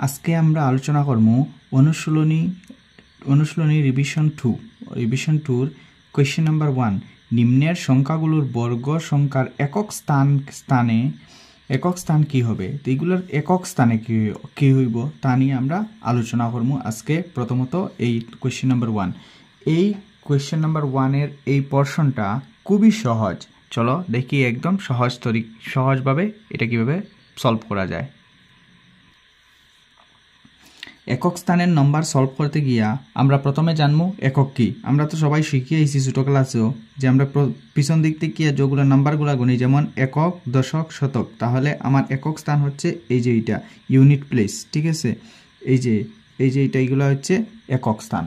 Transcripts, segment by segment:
আজকে আমরা আলোচনা করব অনুশীলনী রিভিশন 2 কোয়েশ্চেন নাম্বার 1 নিম্নের সংখ্যাগুলোর বর্গ সংখ্যার একক স্থান কি হবে তো এগুলোর একক স্থানে কি হইব তা নিয়ে আমরা আলোচনা করব আজকে প্রথমত এই কোয়েশ্চেন নাম্বার 1 এই কোয়েশ্চেন নাম্বার 1 এর এই পোরশনটা খুবই সহজ চলো দেখি একদম সহজভাবে এটা কিভাবে সলভ করা যায় একক স্থানের নম্বর সলভ করতে গিয়া আমরা প্রথমে জানবো একক কি আমরা তো সবাই শিখে আইছি ছোট ক্লাসেও যে আমরা পিছন দিক থেকে যেগুলো নাম্বারগুলো গুনি যেমন একক দশক শতক তাহলে আমার একক স্থান হচ্ছে এই যে এটা ইউনিট প্লেস ঠিক আছে এই যে এটা এগুলো হচ্ছে একক স্থান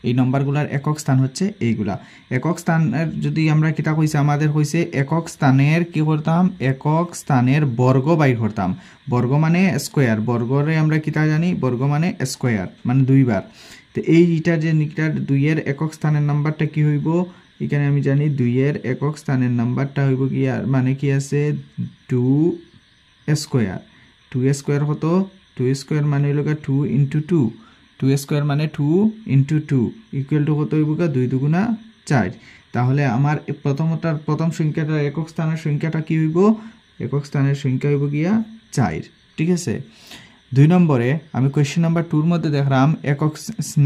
এই নম্বরগুলোর একক স্থান হচ্ছে এইগুলা একক স্থানের যদি আমরা কিতা কইছে আমাদের কইছে একক স্থানের কি করতাম একক স্থানের বর্গ বাইর করতাম বর্গ মানে স্কয়ার বর্গরে আমরা কিতা জানি বর্গ মানে স্কয়ার মানে দুইবার তো এইটা যে নিকটার 2 এর একক স্থানের নাম্বারটা কি হইব এখানে আমি জানি 2 এর একক স্থানের নাম্বারটা হইব কি আর মানে কি আছে 2 স্কয়ার 2 স্কয়ার কত 2 স্কয়ার মানে হলো 2 * 2 2 স্কয়ার মানে 2 * 2 ইকুয়াল টু কত হইব 2 × 2 = 4 তাহলে আমার প্রথম সংখ্যাটার একক স্থানের সংখ্যাটা কি হইব একক স্থানের সংখ্যা হইব গিয়া 4 ঠিক আছে 2 নম্বরে আমি কোশ্চেন নাম্বার 2 এর মধ্যে দেখলাম একক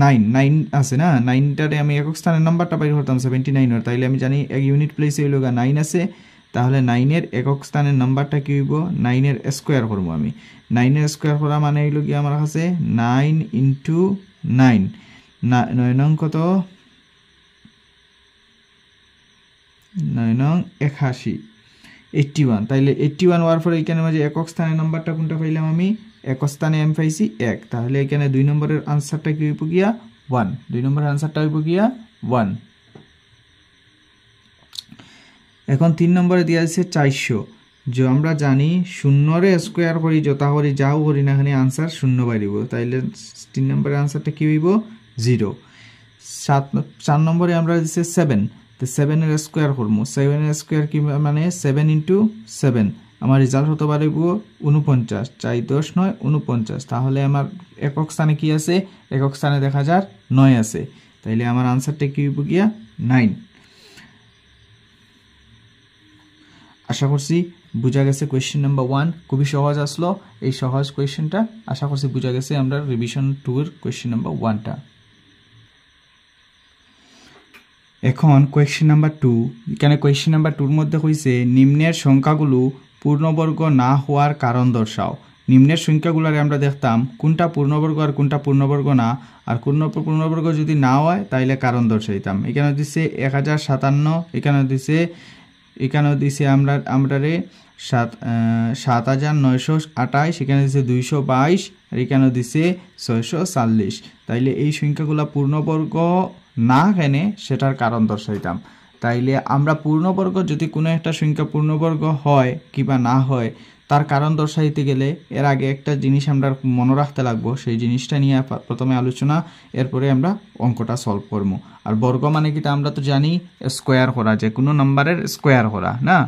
9 আছে না 9টারে আমি একক স্থানের নাম্বারটা বাইর করতাম 79 এর তাইলে আমি জানি এক ইউনিট প্লেসে হইলো 9 আছে তাহলে 9 এর একক স্থানের নাম্বারটা কি হইব 9 এর স্কয়ার করব আমি 9 এর স্কয়ার করা মানে হইলো কি আমার কাছে 9 * 9 9 নং কত 9 নং 81 তাইলে 81 হওয়ার পরে এখানে মাঝে একক স্থানের নাম্বারটা কোনটা পাইলাম আমি একক স্থানে আমি পাইছি 1 তাহলে এখানে 2 নম্বরের आंसरটা কি হইব গিয়া 1 2 নম্বরের आंसरটা হইব গিয়া 1 এখন 3 নম্বরে দেয়া আছে 400 যে আমরা জানি 0 রে স্কয়ার করি যতা করি যাও করি না এখানে आंसर 0 বাইরিব তাইলে 3 নম্বরের आंसरটা কি হইব 0 4 নম্বরে আমরা দিছে 7 তো 7 এর স্কয়ার করব 7 এর স্কয়ার কি মানে 7 * 7 আমার রেজাল্ট হতে পারিব 49 4 10 9 49 তাহলে আমার একক স্থানে কি আছে একক স্থানে দেখা যায় 9 আছে তাইলে আমার आंसरটা কি হইব গিয়া 9 আশা করছি বুঝা গেছে কোশ্চেন নাম্বার 1 খুবই সহজ আসলো এই সহজ কোশ্চেনটা আশা করছি বুঝা গেছে আমরা রিভিশন 2 এর কোশ্চেন নাম্বার 1টা এখন কোয়েশ্চেন নাম্বার 2 এখানে কোয়েশ্চেন নাম্বার 2 এর মধ্যে কইছে নিম্নের সংখ্যাগুলো পূর্ণবর্গ না হওয়ার কারণ দর্শাও নিম্নের সংখ্যাগুলোরে আমরা দেখতাম কোনটা পূর্ণবর্গ আর কোনটা পূর্ণবর্গ না আর কোন পূর্ণবর্গ যদি না হয় তাইলে কারণ দর্শাইতাম এখানে দিছে 1057 এখানে দিছে আমরারে 7928 এখানে দিছে 222 আর এখানে দিছে 640 তাইলে এই সংখ্যাগুলো পূর্ণবর্গ না কেনে সেটার কারণ দর্শাইতাম তাইলে আমরা পূর্ণবর্গ যদি কোনো একটা সংখ্যা পূর্ণবর্গ হয় কিবা না হয় তার কারণ দর্শাইতে গেলে এর আগে একটা জিনিস আমরা মনে রাখতে লাগবো সেই জিনিসটা নিয়ে প্রথমে আলোচনা এরপরে আমরা অঙ্কটা সলভ করব আর বর্গ মানে কি তা আমরা তো জানি স্কয়ার করা যে কোনো নাম্বারের স্কয়ার করা না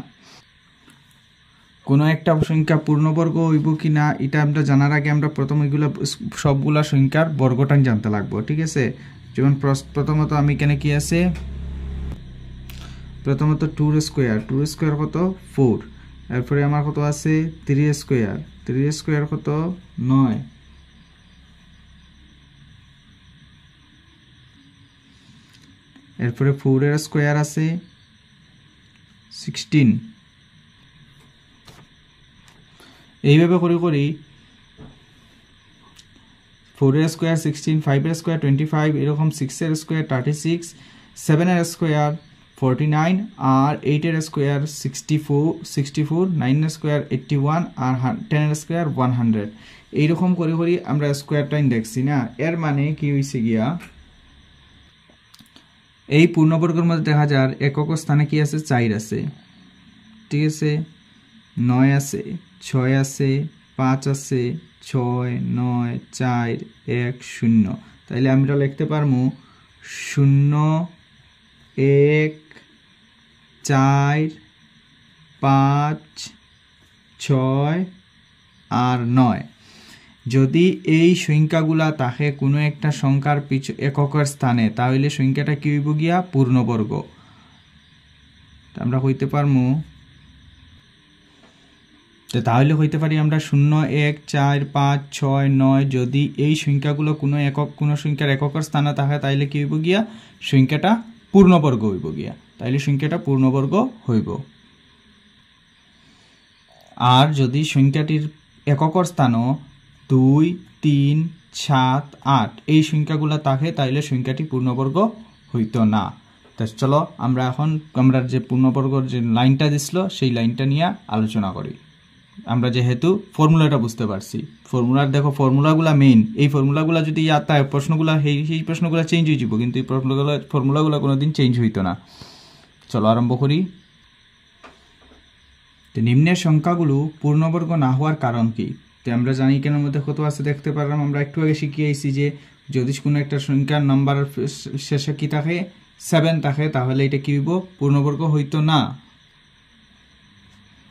কোনো একটা সংখ্যা পূর্ণবর্গ হইব কি না এটা আমরা জানার আগে আমরা প্রথমে এগুলা সবগুলা সংখ্যার বর্গটা জানতে লাগবো ঠিক আছে যেমন প্রথমত আমি এখানে কি আছে প্রথমত 2 এর স্কয়ার কত 4 এরপরে আমার কত আছে 3 এর স্কয়ার কত 9 এরপরে 4 এর স্কয়ার আছে 16 এইভাবে করি 4 এর স্কয়ার 16 5 এর স্কয়ার 25 এরকম 6 এর স্কয়ার 36 7 এর স্কয়ার 49 আর 8 এর স্কয়ার 64 9 এর স্কয়ার 81 আর 10 এর স্কয়ার 100 এইরকম করি আমরা স্কয়ারটা দেখছি না এর মানে কি হইছে গিয়া এই পূর্ণবর্গের মধ্যে দেখা যায় একক স্থানে কি আছে 4 আছে ঠিক আছে 9 আছে 6 আছে 5 আছে 6 9 4 1 0 তাইলে আমরা লিখতে পারমু 0 1 4 5 6 আর 9 যদি এই সংখ্যাগুলা থাকে কোনো একটা সংখ্যার এককের স্থানে তাহলে সংখ্যাটা কি হইব গিয়া পূর্ণবর্গ। আমরা হইতে পারমু তাহলে হইতে পারি আমরা 0 1 4 5 6 9 যদি এই সংখ্যাগুলো কোনো সংখ্যার এককের স্থানে থাকে তাহলে কি হইব গিয়া সংখ্যাটা পূর্ণবর্গ হইব গিয়া, তাহলে সংখ্যাটা পূর্ণবর্গ হইব। আর যদি সংখ্যাটির এককের স্থানও 2 3 7 8 এই সংখ্যাগুলো থাকে তাহলে সংখ্যাটি পূর্ণবর্গ হইতো না। তো চলো আমরা এখন আমরা যে পূর্ণবর্গর যে লাইনটা দিছিল সেই লাইনটা নিয়ে আলোচনা করি। আমরা যেহেতু ফর্মুলাটা বুঝতে পারছি, ফর্মুলার দেখো ফর্মুলাগুলা মেইন, এই ফর্মুলাগুলা যদি ইয়াদ থাকে প্রশ্নগুলা সেই প্রশ্নগুলা চেঞ্জ হয়ে যাব, কিন্তু এই ফর্মুলাগুলা কোনোদিন চেঞ্জ হইতো না। চলো আরম্ভ করি। তো নিম্নের সংখ্যাগুলো পূর্ণবর্গ না হওয়ার কারণ কি? তো আমরা জানি কেনের মধ্যে কত আছে দেখতে পারলাম, আমরা একটু আগে শিখিয়েছি যে যদি কোনো একটা সংখ্যার নাম্বার শেষে কি থাকে 7 থাকে তাহলে এটা কি হইব পূর্ণবর্গ হইতো না।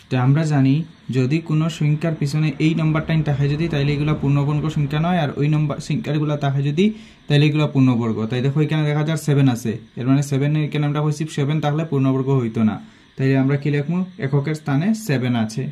তো আমরা জানি যদি কোনো সংখ্যার পিছনে এই নাম্বারটাই থাকে যদি তাহলে এগুলো পূর্ণবর্গ সংখ্যা নয়, আর ওই নাম্বার সংখ্যাগুলো থাকে যদি তাহলে এগুলো পূর্ণবর্গ। তাই দেখো এখানে দেখা যায় 7 আছে, এর মানে 7 এখানে আমরা কইছি 7 তাহলে পূর্ণবর্গ হইতো না, তাই আমরা কি লিখবো এককের স্থানে 7 আছে।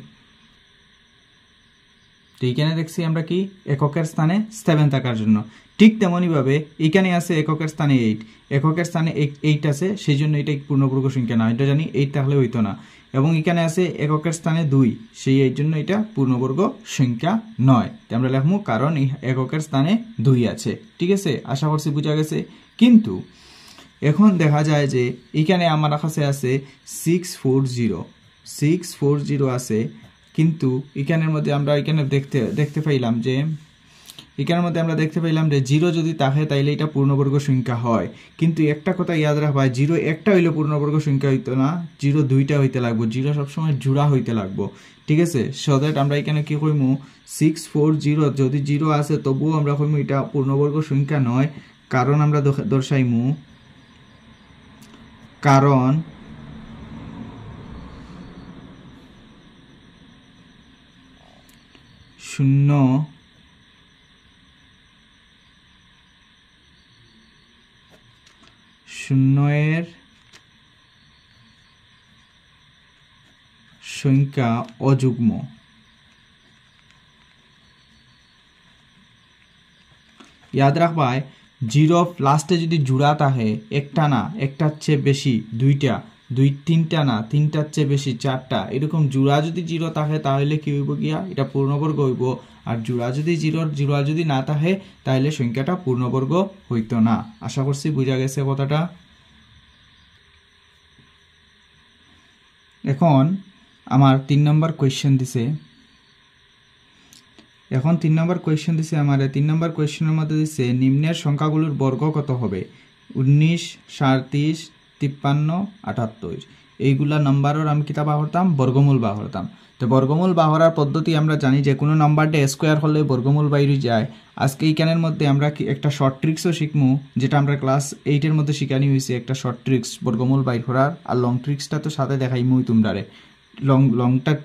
তো এইখানে দেখছি আমরা কি এককের স্থানে 7 থাকার জন্য, ঠিক তেমনই ভাবে এখানে আছে এককের স্থানে 8, এককের স্থানে 8 আছে সেই জন্য এটা পূর্ণবর্গ সংখ্যা না, এটা জানি 8 তাহলে হইতো না। এবং এখানে আছে এককের স্থানে 2, সেই এর জন্য এটা পূর্ণবর্গ সংখ্যা নয়। আমরা লিখবো কারণ এককের স্থানে 2 আছে। ঠিক আছে, আশা করছি বোঝা গেছে। কিন্তু এখন দেখা যায় যে এখানে আমার কাছে আছে 640 আছে, কিন্তু এখানের মধ্যে আমরা এখানে দেখতে পাইলাম যে এখানের মধ্যে আমরা দেখতে পাইলাম যে 0 যদি থাকে তাইলে এটা পূর্ণবর্গ সংখ্যা হয়। কিন্তু একটা কথা ইয়াদ রাখবা, 0 একটা হইলে পূর্ণবর্গ সংখ্যা হইতো না, 0 দুইটা হইতে লাগবো, 0 সবসময় জোড়া হইতে লাগবো। ঠিক আছে, সো দ্যাট আমরা এখানে কি কইমু 640 যদি 0 আছে তবুও আমরা কইমু এটা পূর্ণবর্গ সংখ্যা নয়, কারণ আমরা দর্শাইমু কারণ শূন্য শূন্যের সংখ্যা অযুগ্ম। ইয়াদ রাখবাই 0 লাস্টে যদি জোড়া থাকে একটা না একটার চেয়ে বেশি, দুইটা, 3টা না 3টার চেয়ে বেশি, 4টা, এরকম জোড়া যদি 0 থাকে তাহলে কি হইব গিয়া এটা পূর্ণবর্গ হইব। আর জোড়া যদি জোড়া যদি না থাকে তাহলে সংখ্যাটা পূর্ণবর্গ হইতো না। আশা করছি বোঝা গেছে কথাটা। এখন আমার 3 নম্বর কোয়েশ্চেন দিছে, এখন 3 নম্বর কোয়েশ্চেন দিছে আমার 3 নম্বর কোয়েশ্চেনের মধ্যে দিছে নিম্নের সংখ্যাগুলোর বর্গ কত হবে? 19 37 53 78। এইগুলা নাম্বারের আমি কিতা বার করতাম বর্গমূল বার করতাম। তো বর্গমূল বার করার পদ্ধতি আমরা জানি যে কোনো নাম্বারটা স্কোয়ার হলে বর্গমূল বাইরে যায়। আজকে এইখানের মধ্যে আমরা একটা শর্ট ট্রিক্সও শিখমু, যেটা আমরা ক্লাস 8-এর মধ্যে শিখানি হয়েছে, একটা শর্ট ট্রিক্স বর্গমূল বাইর করার। আর লং ট্রিক্সটা তো সাথে দেখাইমুই তোমরারে।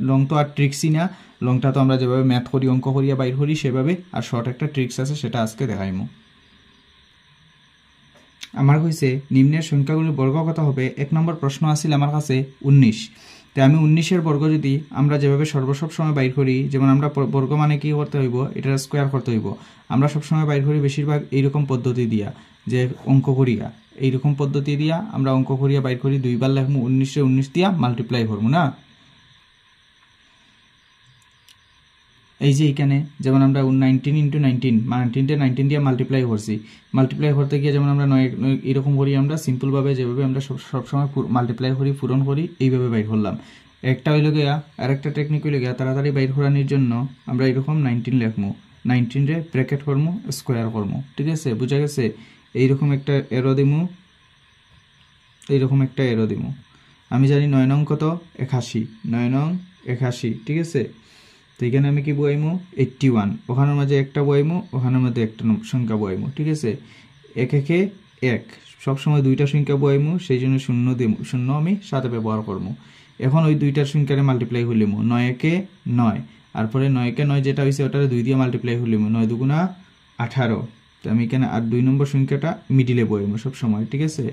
লং তো আর ট্রিক্সই না, লংটা তো আমরা যেভাবে ম্যাথ করি অঙ্ক করিয়া বাইর করি সেভাবে, আর শর্ট একটা ট্রিক্স আছে সেটা আজকে দেখাইমু। আমার কইছে নিম্নের সংখ্যাগুলির বর্গ কত হবে। 1 নম্বর প্রশ্ন আসছিল আমার কাছে 19। তো আমি 19-এর বর্গ যদি আমরা যেভাবে সব সময় বাইর করি, যেমন আমরা বর্গ মানে কি করতে হইব, এটা স্কোয়ার করতে হইব। আমরা সবসময় বাইর করি বেশিরভাগ এইরকম পদ্ধতি দিয়া, যে অঙ্ক করিয়া এইরকম পদ্ধতি দিয়া আমরা অঙ্ক করিয়া বাইর করি। 2 বার লিখবো 19-এ 19 দিয়া মাল্টিপ্লাই করবো না। এই যে এখানে যেমন আমরা 19 × 19 19 দিয়ে মাল্টিপ্লাই করছি, মাল্টিপ্লাই করতে গিয়ে যেমন আমরা 9 এরকম করি, আমরা সিম্পলভাবে যেভাবে আমরা সবসময় মাল্টিপ্লাই করি পূরণ করি এইভাবে বাইর করলাম। একটা হইল গিয়া আর একটা টেকনিক হইল গিয়া তাড়াতাড়ি বাইর করানোর জন্য আমরা এরকম 19 লিখবো, 19 রে ব্র্যাকেট করবো, স্কোয়ার করবো। ঠিক আছে, বুঝা গেছে? এইরকম একটা এরো দিমু, এইরকম একটা এরো দিমু। আমি জানি 9 নং কত 81, 9 নং 81। ঠিক আছে, তো এখানে আমি কি বইমু 81, ওখানের মাঝে একটা বইমু, ওখানের মধ্যে একটা সংখ্যা বইমু। ঠিক আছে, 1 1 1, সবসময় দুইটা সংখ্যা বইমু, সেই জন্য 0 দিমু, 0 আমি সাথে ব্যবহার করবো। এখন ওই দুইটার সংখ্যারে মাল্টিপ্লাই হইলিমু, 9 1 9, তারপরে 9কে 9 যেটা হয়েছে ওটা 2 দিয়ে মাল্টিপ্লাই করলাম, 9 দুগুণা 18। তো আমি এখানে আর 2 নম্বর সংখ্যাটা মিডিলে বইব সব সময়, ঠিক আছে।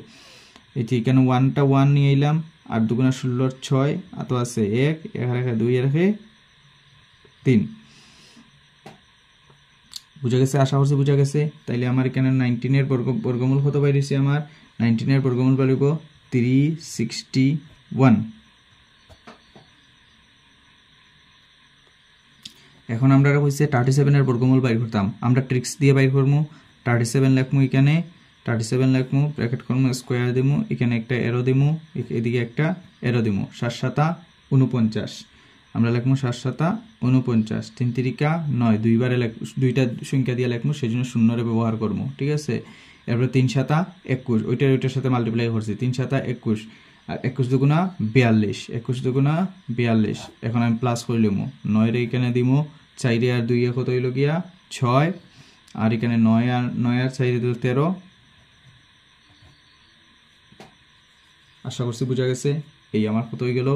এই যে এখানে 1টা 1 নিয়ে এলাম, আর দুগুণা 16 6, তো আছে 1, 1 রেখে 2 রেখে 3। বুঝা গেছে? আশা করছি বুঝা গেছে। তাইলে আমার এখানে 19 এর বর্গমূল কত বাইরেছে? আমার 19 এর বর্গমূল বাড়িব 361। এখন আমরা হইছে 37 এর বর্গমূল বাইর করতাম, আমরা ট্রিক্স দিয়ে বাইর করবো। 37 লিখমু, এখানে 37 লিখমু, ব্র্যাকেট করবো, স্কোয়ার দিমু, এখানে একটা এরো দিমু, এদিকে একটা এরো দিমু, 7 7 49। আমরা লিখমু 7 7 49, 3 3 9, দুইবারে দুইটা সংখ্যা দিয়ে লিখমু, সেজন্য শূন্যরে ব্যবহার করবো, ঠিক আছে। এরপর 3 7 21, ওইটার সাথে মাল্টিপ্লাই করছি, 3 7 21, আর 21 দুগুণা 42, 21 দুগুণা 42। এখন আমি প্লাস করে লিমু, 9 রে এখানে দিমু, 4 আর 2 কত হইল গিয়া 6, আর এখানে 9 আর 4 দিল 13। আশা করছি বুঝা গেছে। এই আমার কত হয়ে গেল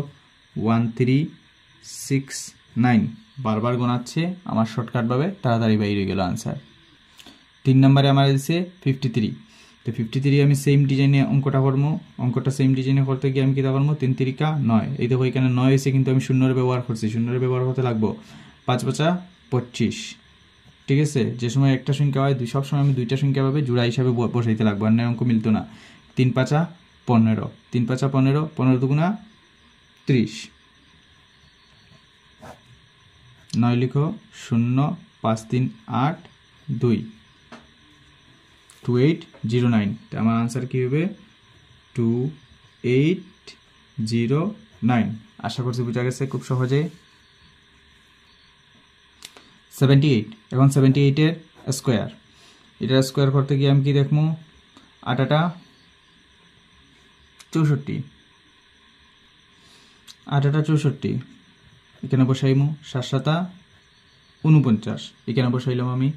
1369। বারবার গোনাচ্ছে, আমার শর্টকাট ভাবে তাড়াতাড়ি বাইরে গেল আনসার। 3 নম্বরে আমার দিচ্ছে 53। তো 53 আমি সেম ডিজাইনে অঙ্কটা করবো। অঙ্কটা সেম ডিজাইনে করতে গিয়ে আমি কী করবো, 3 3 9। এই দেখো এখানে 9 এসে কিন্তু আমি শূন্যের ব্যবহার করছি, শূন্যের ব্যবহার করতে লাগবো 5 5 25, ঠিক আছে। যে সময় একটা সংখ্যা হয় সব সময় আমি দুইটা সংখ্যা ভাবে জোড়া হিসাবে বসাইতে লাগবো, আর অঙ্ক মিলতো না। 3 5 15, 3 5 15, 15 দুগুণা 30। 9 লিখো, 0 5 3 8 2, 2809। তো আমার আনসার কি হবে 2809। আশা করছি বুঝা গেছে খুব সহজে। 78। এখন 78 এর স্কোয়ার, এটার স্কোয়ার করতে গিয়ে আমি কি দেখবো, 8 8 64, 8 8 64, এখানে বসাইমু। 7 7 49, এখানে বসাইলাম আমি।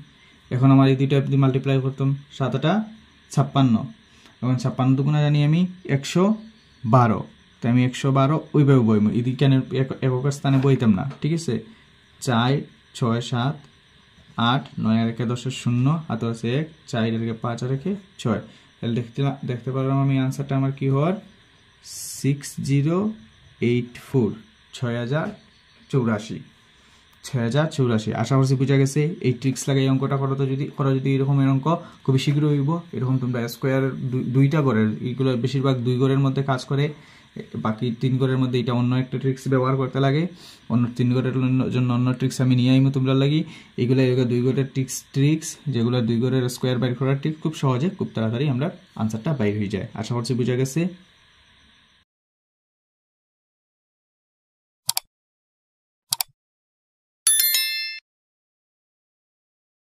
এখন আমার এই দুইটা মাল্টিপ্লাই করতাম, 7 8 56, এবং 56 দুগুণা জানি আমি 112। তাই আমি 112 ওইভাবে বইমু, এদিকে একক স্থানে বইতাম না, ঠিক আছে। 4 6 7 8 9 আর 1 10 0, আর তো আছে 1, 4 আর 1 5 আর 1 6। তাহলে দেখতে পারলাম আমি আনসারটা আমার কি হওয়ার 6084, 6084, 6084। আশা করছি বুঝা গেছে। এই ট্রিক্স লাগাই অঙ্কটা করো, তো যদি এরকম অঙ্ক খুবই শীঘ্র হইব। এরকম তোমরা স্কোয়ার দুইটা ঘরের, এইগুলো বেশিরভাগ 2 ঘরের মধ্যে কাজ করে, বাকি 3 ঘরের মধ্যে এটা অন্য একটা ট্রিক্স ব্যবহার করতে লাগে। অন্য 3 ঘরের জন্য অন্য ট্রিক্স আমি নিয়ে আইমু তোমরা লাগি। এইগুলো 2 ঘরের ট্রিক্স যেগুলো 2 ঘরের স্কোয়ার বাইর করার ট্রিক্স, খুব সহজে খুব তাড়াতাড়ি আমরা আনসারটা বাইর হয়ে যায়। আশা করছি বুঝা গেছে।